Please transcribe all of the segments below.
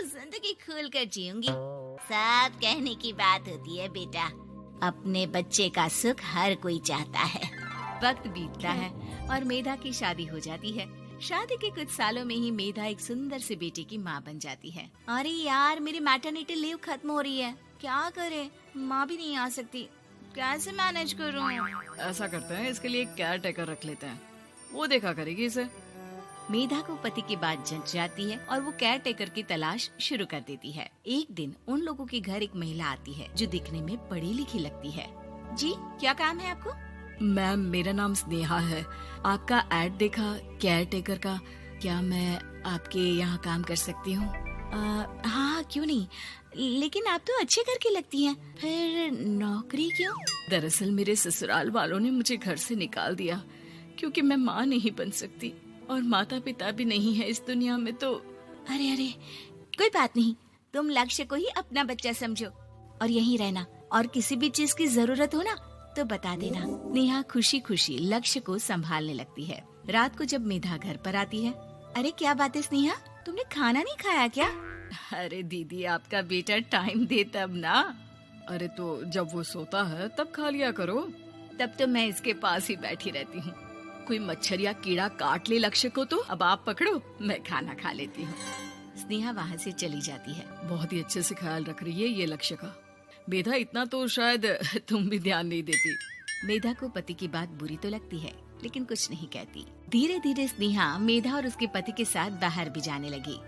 तो जिंदगी खोल कर जीऊंगी। सब कहने की बात होती है बेटा, अपने बच्चे का सुख हर कोई चाहता है। वक्त बीतता है और मेधा की शादी हो जाती है। शादी के कुछ सालों में ही मेधा एक सुंदर से बेटे की माँ बन जाती है। अरे यार, मेरी मैटरनिटी लीव खत्म हो रही है, क्या करे? माँ भी नहीं आ सकती, कैसे मैनेज करूँ? ऐसा करते हैं, इसके लिए एक केयर टेकर रख लेते हैं, वो देखा करेगी इसे। मेधा को पति की बात जंच जाती है और वो केयर टेकर की तलाश शुरू कर देती है। एक दिन उन लोगों के घर एक महिला आती है जो दिखने में पढ़ी लिखी लगती है। जी, क्या काम है आपको? मैम, मेरा नाम स्नेहा है। आपका एड देखा केयर टेकर का, क्या मैं आपके यहाँ काम कर सकती हूँ? हाँ, क्यों नहीं, लेकिन आप तो अच्छे घर की लगती हैं, फिर नौकरी क्यों? दरअसल मेरे ससुराल वालों ने मुझे घर से निकाल दिया क्योंकि मैं माँ नहीं बन सकती और माता पिता भी नहीं है इस दुनिया में। तो अरे, कोई बात नहीं, तुम लक्ष्य को ही अपना बच्चा समझो और यहीं रहना, और किसी भी चीज की जरूरत हो ना तो बता देना। नेहा खुशी खुशी लक्ष्य को संभालने लगती है। रात को जब मेधा घर पर आती है, अरे क्या बात है स्नेहा, तुमने खाना नहीं खाया क्या? अरे दीदी, आपका बेटा टाइम दे तब ना। अरे तो जब वो सोता है तब खा लिया करो। तब तो मैं इसके पास ही बैठी रहती हूँ। कोई मच्छर या कीड़ा काट ले लक्ष्य को तो अब आप पकड़ो, मैं खाना खा लेती हूँ। स्नेहा वहाँ से चली जाती है। बहुत ही अच्छे से ख्याल रख रही है ये लक्ष्य का। मेधा, इतना तो शायद तुम भी ध्यान नहीं देती। मेधा को पति की बात बुरी तो लगती है लेकिन कुछ नहीं कहती। धीरे धीरे स्नेहा मेधा और उसके पति के साथ बाहर भी जाने लगी।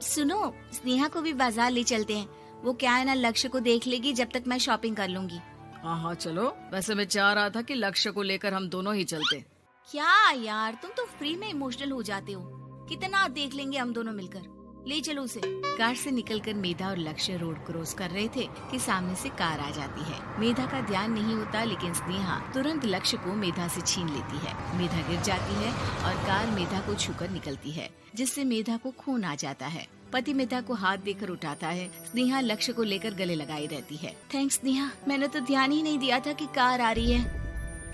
सुनो, स्नेहा को भी बाजार ले चलते हैं, वो क्या है ना, लक्ष्य को देख लेगी जब तक मैं शॉपिंग कर लूंगी। हाँ चलो, वैसे मैं चाह रहा था कि लक्ष्य को लेकर हम दोनों ही चलते। क्या यार, तुम तो फ्री में इमोशनल हो जाते हो, कितना देख लेंगे हम दोनों मिलकर, ले चलो उसे। कार से निकलकर मेधा और लक्ष्य रोड क्रॉस कर रहे थे कि सामने से कार आ जाती है। मेधा का ध्यान नहीं होता लेकिन स्नेहा तुरंत लक्ष्य को मेधा से छीन लेती है। मेधा गिर जाती है और कार मेधा को छूकर निकलती है, जिससे मेधा को खून आ जाता है। पति मेधा को हाथ देकर उठाता है। स्नेहा लक्ष्य को लेकर गले लगाई रहती है। थैंक्स स्नेहा, मैंने तो ध्यान ही नहीं दिया था कि कार आ रही है।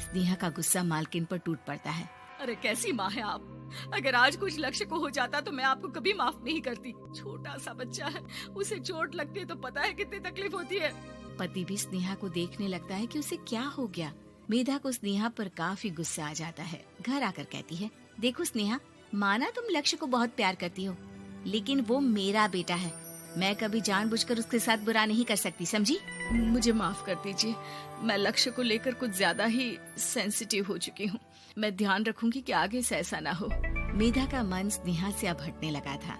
स्नेहा का गुस्सा मालकिन पर टूट पड़ता है। अरे कैसी माँ है आप, अगर आज कुछ लक्ष्य को हो जाता तो मैं आपको कभी माफ नहीं करती। छोटा सा बच्चा है, उसे चोट लगती है तो पता है कितनी तकलीफ होती है। पति भी स्नेहा को देखने लगता है कि उसे क्या हो गया। मेधा को स्नेहा पर काफी गुस्सा आ जाता है। घर आकर कहती है, देखो स्नेहा, माना तुम लक्ष्य को बहुत प्यार करती हो, लेकिन वो मेरा बेटा है, मैं कभी जानबूझकर उसके साथ बुरा नहीं कर सकती, समझी? मुझे माफ कर दीजिए, मैं लक्ष्य को लेकर कुछ ज्यादा ही सेंसिटिव हो चुकी हूँ। मैं ध्यान रखूंगी कि आगे से ऐसा ना हो। मेधा का मन स्नेहा से अब हटने लगा था।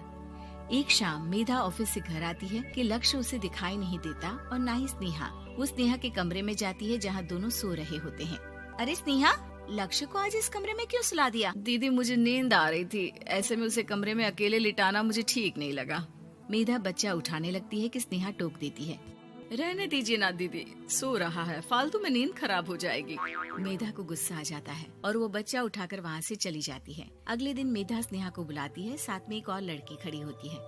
एक शाम मेधा ऑफिस से घर आती है कि लक्ष्य उसे दिखाई नहीं देता और ना ही स्नेहा। वो स्नेहा के कमरे में जाती है जहाँ दोनों सो रहे होते हैं। अरे स्नेहा, लक्ष्य को आज इस कमरे में क्यों सुला दिया? दीदी, मुझे नींद आ रही थी, ऐसे में उसे कमरे में अकेले लिटाना मुझे ठीक नहीं लगा। मेधा बच्चा उठाने लगती है कि स्नेहा टोक देती है। रहने दीजिए ना दीदी, सो रहा है, फालतू में नींद खराब हो जाएगी। मेधा को गुस्सा आ जाता है और वो बच्चा उठाकर वहाँ से चली जाती है। अगले दिन मेधा स्नेहा को बुलाती है, साथ में एक और लड़की खड़ी होती है।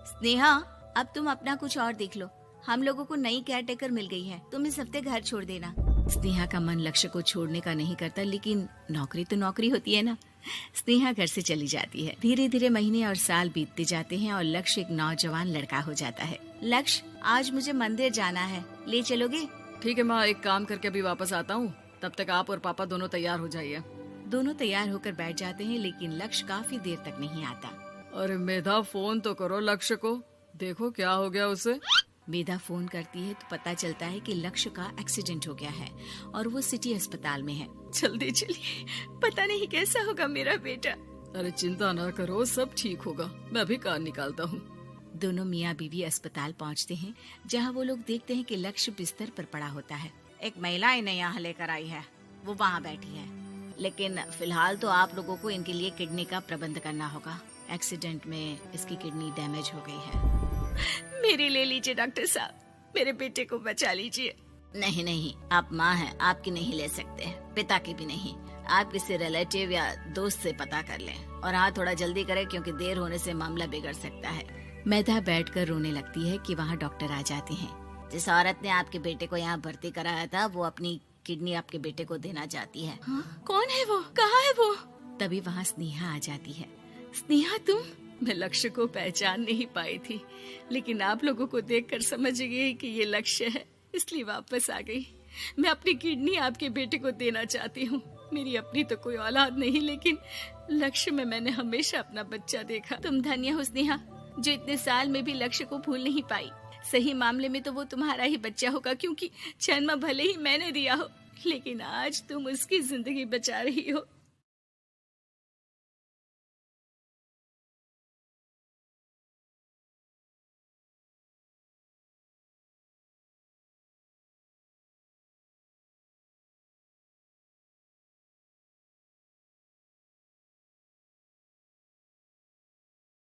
स्नेहा, अब तुम अपना कुछ और देख लो, हम लोगों को नई केयर टेकर मिल गई है, तुम इस हफ्ते घर छोड़ देना। स्नेहा का मन लक्ष्य को छोड़ने का नहीं करता, लेकिन नौकरी तो नौकरी होती है ना। स्नेहा घर से चली जाती है। धीरे धीरे महीने और साल बीतते जाते हैं और लक्ष्य एक नौजवान लड़का हो जाता है। लक्ष्य, आज मुझे मंदिर जाना है, ले चलोगे? ठीक है माँ, एक काम करके अभी वापस आता हूँ, तब तक आप और पापा दोनों तैयार हो जाइए। दोनों तैयार होकर बैठ जाते हैं लेकिन लक्ष्य काफी देर तक नहीं आता। अरे मेधा, फोन तो करो लक्ष्य को, देखो क्या हो गया उसे। मेधा फोन करती है तो पता चलता है कि लक्ष्य का एक्सीडेंट हो गया है और वो सिटी अस्पताल में है। जल्दी चलिए, पता नहीं कैसा होगा मेरा बेटा। अरे चिंता ना करो, सब ठीक होगा, मैं अभी कार निकालता हूँ। दोनों मियाँ बीवी अस्पताल पहुँचते हैं जहाँ वो लोग देखते हैं कि लक्ष्य बिस्तर पर पड़ा होता है। एक महिला इन्हें यहाँ लेकर आई है, वो वहाँ बैठी है, लेकिन फिलहाल तो आप लोगों को इनके लिए किडनी का प्रबंध करना होगा। एक्सीडेंट में इसकी किडनी डैमेज हो गई है। मेरी ले लीजिए डॉक्टर साहब, मेरे बेटे को बचा लीजिए। नहीं नहीं, आप माँ हैं, आपकी नहीं ले सकते, पिता की भी नहीं। आप किसी रिलेटिव या दोस्त से पता कर लें और हाँ, थोड़ा जल्दी करें क्योंकि देर होने से मामला बिगड़ सकता है। मेधा बैठकर रोने लगती है कि वहाँ डॉक्टर आ जाते हैं। जिस औरत ने आपके बेटे को यहाँ भर्ती कराया था, वो अपनी किडनी आपके बेटे को देना चाहती है। हाँ? कौन है वो, कहाँ है वो? तभी वहाँ स्नेहा आ जाती है। स्नेहा, तुम? मैं लक्ष्य को पहचान नहीं पाई थी, लेकिन आप लोगों को देखकर समझ गई कि ये लक्ष्य है, इसलिए वापस आ गई। मैं अपनी किडनी आपके बेटे को देना चाहती हूँ। मेरी अपनी तो कोई औलाद नहीं, लेकिन लक्ष्य में मैंने हमेशा अपना बच्चा देखा। तुम धन्य हो स्नेहा, जो इतने साल में भी लक्ष्य को भूल नहीं पाई। सही मामले में तो वो तुम्हारा ही बच्चा होगा, क्योंकि जन्म भले ही मैंने दिया हो, लेकिन आज तुम उसकी जिंदगी बचा रही हो।